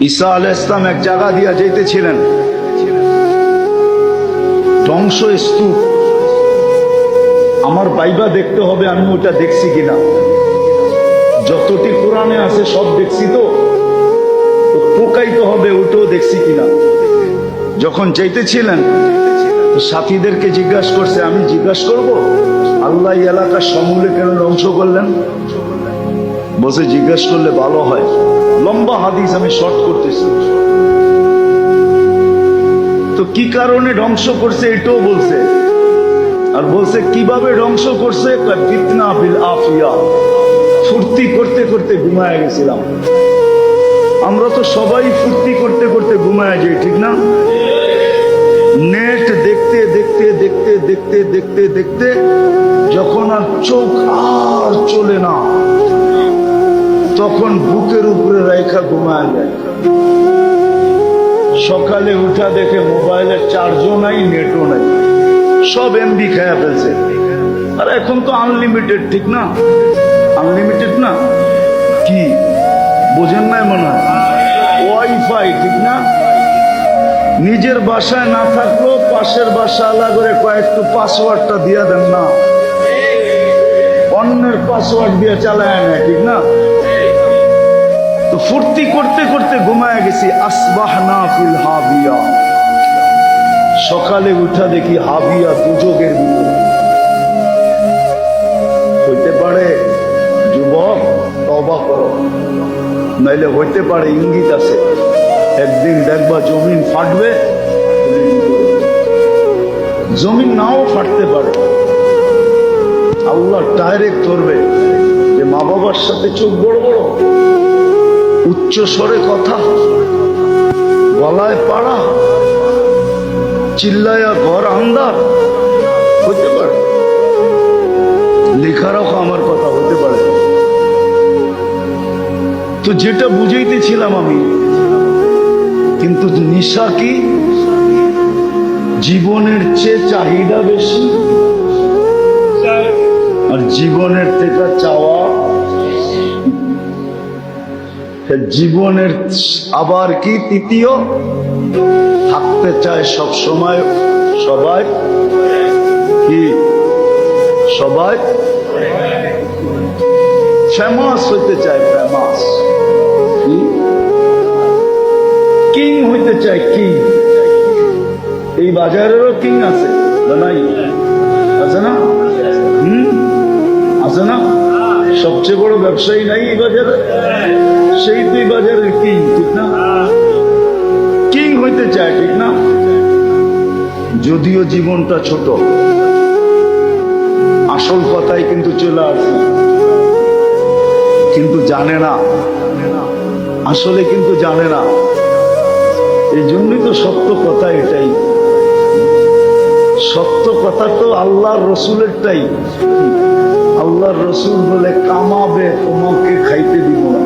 ঈসা আলাইহিস সালাম এক জায়গা দিয়া যাইতেছিলেন, ধ্বংস স্তূপ। আমার বাইবা দেখতে হবে আমি ওটা দেখছি কিনা। যতটি কোরআনে আছে সব দেখছি, তো পোকাইতে হবে ওটাও দেখছি কিনা। যখন যাইতেছিলেন সাথীদেরকে জিজ্ঞাসা করছে, আমি জিজ্ঞাসা করব আল্লাহ এই এলাকা সমূলে কেন ধ্বংস করলেন? বসে জিজ্ঞাসা করলে ভালো হয়। লম্বা হাদিস আমি শর্ট করতেছি। তো কি কারণে ধ্বংস করছে এটাও বলছে, আর বলছে কিভাবে ধ্বংস করছে। ফিতনা বিল আফিয়া, ফুর্তি করতে করতে ঘুমায় গেছিলাম। আমরা তো সবাই ফুর্তি করতে করতে ঘুমায় যাই, ঠিক না? নেট দেখতে দেখতে দেখতে দেখতে দেখতে দেখতে যখন আর চোখ আর চলে না, তখন বুকের উপরে রেখা ঘুমায় যায়। সকালে উঠা দেখে মোবাইলের চার্জও নাই, নেটও নাই, সব এমবি খায়া ফেলছে। আর এখন তো আনলিমিটেড, ঠিক না? আনলিমিটেড না, কি বোঝেন নাই মনে হয়? ওয়াইফাই, ঠিক না? নিজের বাসায় না থাকলেও পাশের বাসা আলাদা করে কয়েকটু পাসওয়ার্ডটা দিয়ে দেন না, অন্যের পাসওয়ার্ড দিয়ে চালায় না, ঠিক না? তো ফুর্তি করতে করতে ঘুমায় গেছি। আসবাহনা ফিল হাবিয়া, সকালে উঠা দেখি হাবিয়া, দুজকের ভিতরে। হইতে পারে যুবক তওবা করো, নাইলে হইতে পারে ইঙ্গিত আছে একদিন দেখবা জমিন ফাটবে। জমিন নাও ফাটতে পারে, আল্লাহ ডাইরেক্ট ধরবে যে মা বাবার সাথে চোখ বড় বড়, উচ্চ স্বরে কথা, গলায় পাড়া, চিল্লায়া ঘর আন্দার। হতে পারে, লেখা রাখো আমার কথা, হতে পারে। তো যেটা বুঝাইতেছিলাম আমি, কিন্তু নেশা কি জীবনের চেয়ে চাহিদা বেশি, আর জীবনের থেকে চাওয়া জীবনের। আবার কি তৃতীয়, থাকতে চায় সব সময় সবাই, কি সবাই ফেমাস হইতে চায়, ফেমাস কিং হইতে চায়, কিং। এই বাজারেরও কিং আছে না? নাই? আছে না? আছে না? সবচেয়ে বড় ব্যবসায়ী নাই এই বাজারে? সেই দুই বাজারের কিং, ঠিক না? কিং হইতে চায়, ঠিক না? যদিও জীবনটা ছোট, আসল কথাই কিন্তু চলে আসে, কিন্তু জানে না, আসলে কিন্তু জানে না। এই জন্যই তো সত্য কথা এটাই। সত্য কথা তো আল্লাহর রসুলেরটাই। আল্লাহর রসুল বলে কামাবে তোমাকে খাইতে দিব না,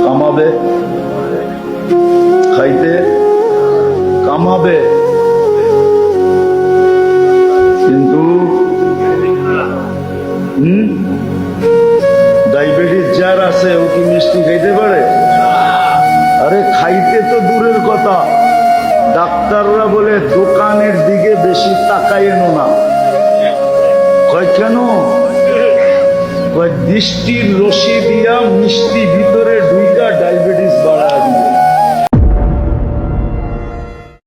কামাবে খাইতে, কামাবে কিন্তু ডায়াবেটিস যার আছে ও কি মিষ্টি খাইতে পারে? আরে খাইতে তো দূরের কথা, ডাক্তাররা বলে দোকানের দিকে বেশি তাকাইয়েন না। কয় কেন? কয় দৃষ্টির রশি দিয়া মিষ্টি ভিতরে